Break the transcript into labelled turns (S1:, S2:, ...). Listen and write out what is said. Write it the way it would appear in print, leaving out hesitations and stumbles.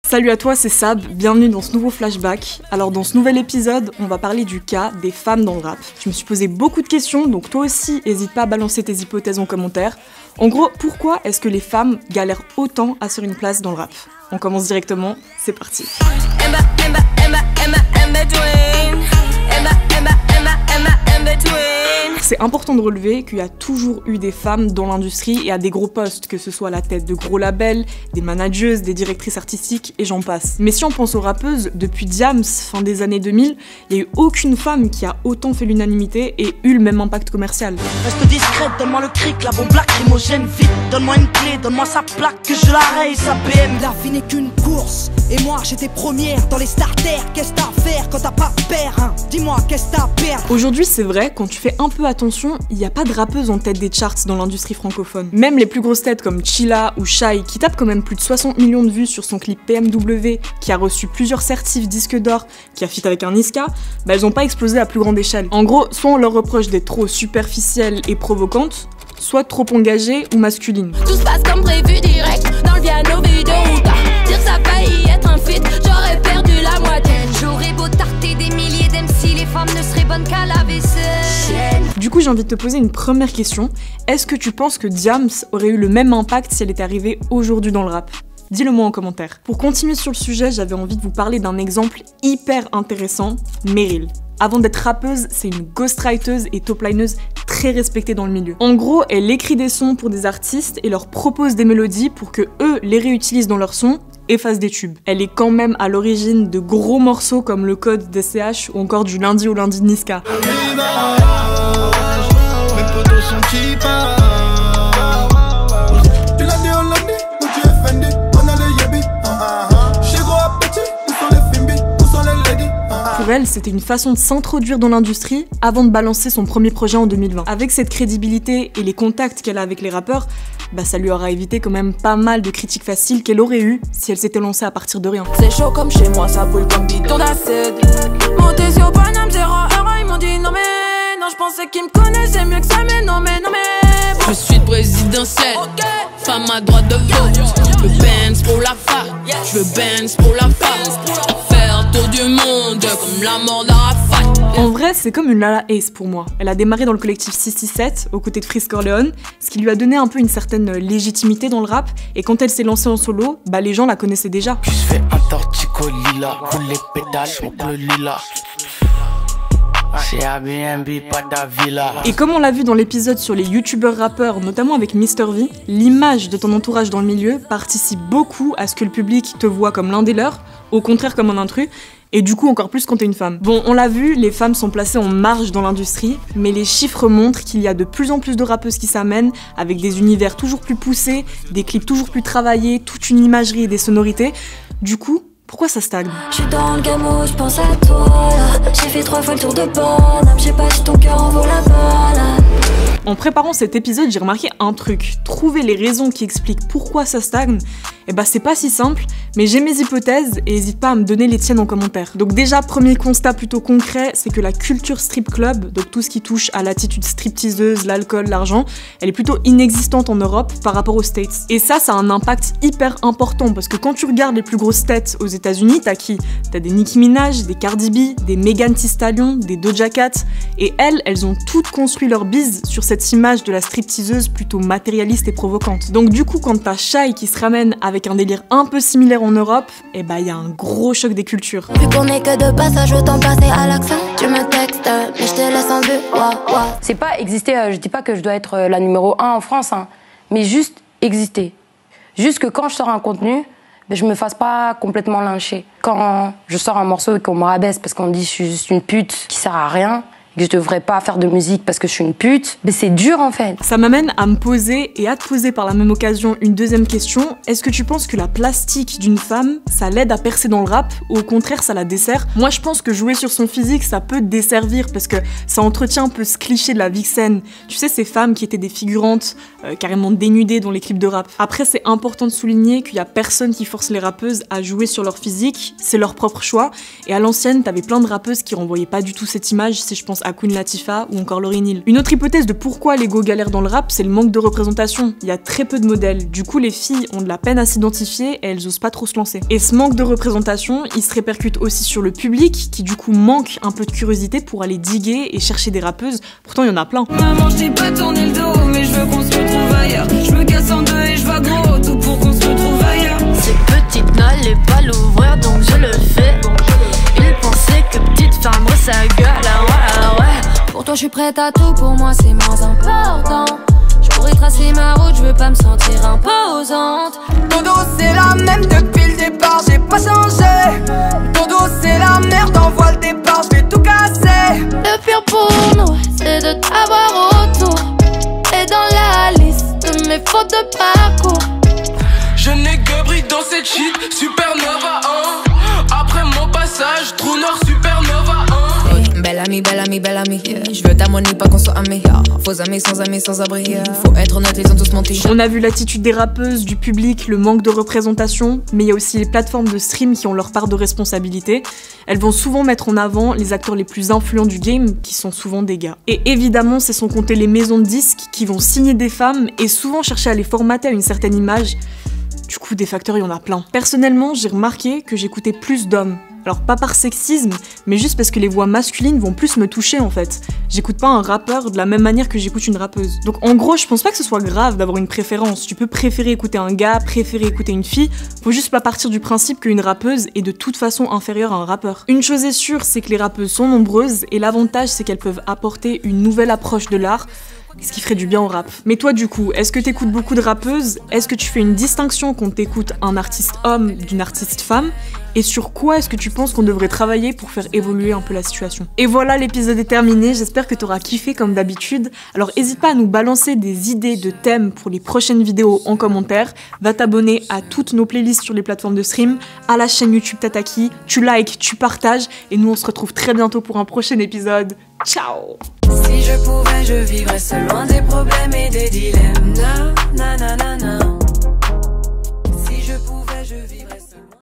S1: Salut à toi, c'est Sab, bienvenue dans ce nouveau flashback. Alors dans ce nouvel épisode, on va parler du cas des femmes dans le rap. Je me suis posé beaucoup de questions, donc toi aussi, n'hésite pas à balancer tes hypothèses en commentaire. En gros, pourquoi est-ce que les femmes galèrent autant à se faire une place dans le rap? On commence directement, c'est parti. C'est important de relever qu'il y a toujours eu des femmes dans l'industrie et à des gros postes, que ce soit à la tête de gros labels, des manageuses, des directrices artistiques et j'en passe. Mais si on pense aux rappeuses, depuis Diams, fin des années 2000, il n'y a eu aucune femme qui a autant fait l'unanimité et eu le même impact commercial.
S2: Reste discrète, donne-moi le cric, la bombe lacrymogène, vite, donne-moi une clé, donne-moi sa plaque, que je la raye, sa BM.
S3: La vie n'est qu'une course, et moi j'étais première dans les starters. Qu'est-ce t'as à faire quand t'as pas peur, hein? Dis-moi, qu'est-ce t'as à perdre?
S1: Aujourd'hui, c'est vrai, quand tu fais un peu attention, il n'y a pas de rappeuse en tête des charts dans l'industrie francophone. Même les plus grosses têtes comme Chilla ou Shai, qui tapent quand même plus de 60 millions de vues sur son clip PMW, qui a reçu plusieurs certifs disques d'or, qui a feat avec un Niska, elles ont pas explosé à plus grande échelle. En gros, soit on leur reproche d'être trop superficielles et provocantes, soit trop engagées ou masculines.
S4: Tout se passe comme prévu direct, dans le piano vidéo ou pas. Dire ça failli être un feat, j'aurais perdu la moitié. J'aurais beau tarter des milliers d'MC, les femmes ne seraient bonnes qu'à la vaisselle.
S1: Du coup, j'ai envie de te poser une première question. Est-ce que tu penses que Diams aurait eu le même impact si elle était arrivée aujourd'hui dans le rap? Dis-le moi en commentaire. Pour continuer sur le sujet, j'avais envie de vous parler d'un exemple hyper intéressant, Meryl. Avant d'être rappeuse, c'est une ghostwriteuse et toplineuse très respectée dans le milieu. En gros, elle écrit des sons pour des artistes et leur propose des mélodies pour que eux les réutilisent dans leurs sons et fassent des tubes. Elle est quand même à l'origine de gros morceaux comme Le Code d'SCH ou encore du Lundi au Lundi de Niska. Pour elle, c'était une façon de s'introduire dans l'industrie avant de balancer son premier projet en 2020. Avec cette crédibilité et les contacts qu'elle a avec les rappeurs, ça lui aura évité quand même pas mal de critiques faciles qu'elle aurait eues si elle s'était lancée à partir de rien.
S4: C'est chaud comme chez moi, ça brûle comme bidon d'acide. Monté sur Paname 0 euro, ils m'ont dit non mais non, je pensais qu'ils me connaissaient mieux que ça, mais non mais non mais. Je suis présidentielle, femme à droite de vote. Je veux Benz pour la fac, je veux Benz pour la fac. Faire tour du monde comme la mort d'Arafat.
S1: En vrai, c'est comme une Lala Ace pour moi. Elle a démarré dans le collectif 667, aux côtés de Freeze Corleone, ce qui lui a donné un peu une certaine légitimité dans le rap, et quand elle s'est lancée en solo, les gens la connaissaient déjà.
S5: Je fais un tortico lila, roule les pédales, smoke le lila. C'est Airbnb, pas ta villa.
S1: Et comme on l'a vu dans l'épisode sur les youtubeurs rappeurs, notamment avec Mr V, l'image de ton entourage dans le milieu participe beaucoup à ce que le public te voit comme l'un des leurs, au contraire comme un intrus, et du coup encore plus quand t'es une femme. Bon, on l'a vu, les femmes sont placées en marge dans l'industrie, mais les chiffres montrent qu'il y a de plus en plus de rappeuses qui s'amènent, avec des univers toujours plus poussés, des clips toujours plus travaillés, toute une imagerie et des sonorités. Du coup, pourquoi ça stagne?
S6: J'suis dans le gamo, j'pense à toi là. J'ai fait 3 fois le tour de Bonhomme, j'ai pas si ton cœur en vaut la balle.
S1: En préparant cet épisode, j'ai remarqué un truc. Trouver les raisons qui expliquent pourquoi ça stagne, c'est pas si simple, mais j'ai mes hypothèses et n'hésite pas à me donner les tiennes en commentaire. Donc déjà, premier constat plutôt concret, c'est que la culture strip club, donc tout ce qui touche à l'attitude stripteaseuse, l'alcool, l'argent, elle est plutôt inexistante en Europe par rapport aux States. Et ça a un impact hyper important, parce que quand tu regardes les plus grosses têtes aux États-Unis, t'as qui? T'as des Nicki Minaj, des Cardi B, des Megan Thee Stallion, des Doja Cat, et elles ont toutes construit leur bise sur cette image de la stripteaseuse plutôt matérialiste et provocante. Donc du coup, quand t'as Shai qui se ramène avec un délire un peu similaire en Europe, y a un gros choc des cultures.
S6: Vu qu'on est que de passage, autant passer à l'accent. Tu me textes, mais je te laisse en vue.
S7: C'est pas exister, je dis pas que je dois être la numéro 1 en France, mais juste exister. Juste que quand je sors un contenu, je me fasse pas complètement lyncher. Quand je sors un morceau et qu'on me rabaisse parce qu'on me dit je suis juste une pute qui sert à rien, que je devrais pas faire de musique parce que je suis une pute, c'est dur en fait.
S1: Ça m'amène à me poser et à te poser par la même occasion une deuxième question. Est-ce que tu penses que la plastique d'une femme, ça l'aide à percer dans le rap ou au contraire ça la dessert? Moi je pense que jouer sur son physique ça peut te desservir parce que ça entretient un peu ce cliché de la vixen. Tu sais, ces femmes qui étaient des figurantes carrément dénudées dans les clips de rap. Après c'est important de souligner qu'il y a personne qui force les rappeuses à jouer sur leur physique, c'est leur propre choix. Et à l'ancienne t'avais plein de rappeuses qui renvoyaient pas du tout cette image, si je pense à Queen Latifah ou encore Lauryn Hill. Une autre hypothèse de pourquoi les go galèrent dans le rap, c'est le manque de représentation. Il y a très peu de modèles, du coup les filles ont de la peine à s'identifier et elles osent pas trop se lancer. Et ce manque de représentation, il se répercute aussi sur le public qui du coup manque un peu de curiosité pour aller diguer et chercher des rappeuses, pourtant il y en a plein.
S4: Maman, je t'ai pas tourné le dos, mais je veux qu'on se retrouve ailleurs. Je me casse en deux et je vais gros, tout pour qu'on se retrouve ailleurs.
S8: Ces petites n'allaient pas l'ouvrir, donc je le fais. Ils pensaient que petite femme, ça gueule, ouais.
S6: Pour toi je suis prête à tout, pour moi c'est moins important. Je pourrais tracer ma route, je veux pas me sentir imposante.
S3: Ton dos c'est la même depuis le départ, j'ai pas changé. Ton dos c'est la merde, envoie le départ, je vais tout casser.
S6: Le pire pour nous, c'est de t'avoir autour. Et dans la liste de mes fautes de parcours.
S5: Je n'ai que brille dans cette shit, Supernova 1. Après mon passage, trou nord Supernova 1.
S4: Belle amie, yeah. Je veux ta money, pas qu'on soit amis, yeah. Faux amis, sans abri, yeah. Faut être honnête, ils ont tous menti.
S1: On a vu l'attitude des rappeuses, du public, le manque de représentation, mais il y a aussi les plateformes de stream qui ont leur part de responsabilité. Elles vont souvent mettre en avant les acteurs les plus influents du game, qui sont souvent des gars. Et évidemment, c'est sans compter les maisons de disques qui vont signer des femmes et souvent chercher à les formater à une certaine image. Du coup, des facteurs, il y en a plein. Personnellement, j'ai remarqué que j'écoutais plus d'hommes. Alors pas par sexisme, mais juste parce que les voix masculines vont plus me toucher en fait. J'écoute pas un rappeur de la même manière que j'écoute une rappeuse. Donc en gros, je pense pas que ce soit grave d'avoir une préférence. Tu peux préférer écouter un gars, préférer écouter une fille, faut juste pas partir du principe qu'une rappeuse est de toute façon inférieure à un rappeur. Une chose est sûre, c'est que les rappeuses sont nombreuses, et l'avantage c'est qu'elles peuvent apporter une nouvelle approche de l'art, ce qui ferait du bien au rap. Mais toi du coup, est-ce que t'écoutes beaucoup de rappeuses? Est-ce que tu fais une distinction quand t'écoutes un artiste homme d'une artiste femme? Et sur quoi est-ce que tu penses qu'on devrait travailler pour faire évoluer un peu la situation? Et voilà, l'épisode est terminé, j'espère que t'auras kiffé comme d'habitude. Alors n'hésite pas à nous balancer des idées de thèmes pour les prochaines vidéos en commentaire. Va t'abonner à toutes nos playlists sur les plateformes de stream, à la chaîne YouTube Tataki, tu likes, tu partages, et nous on se retrouve très bientôt pour un prochain épisode. Ciao!
S4: Si je pouvais, je vivrais seul loin des problèmes et des dilemmes. Na, na, na, na.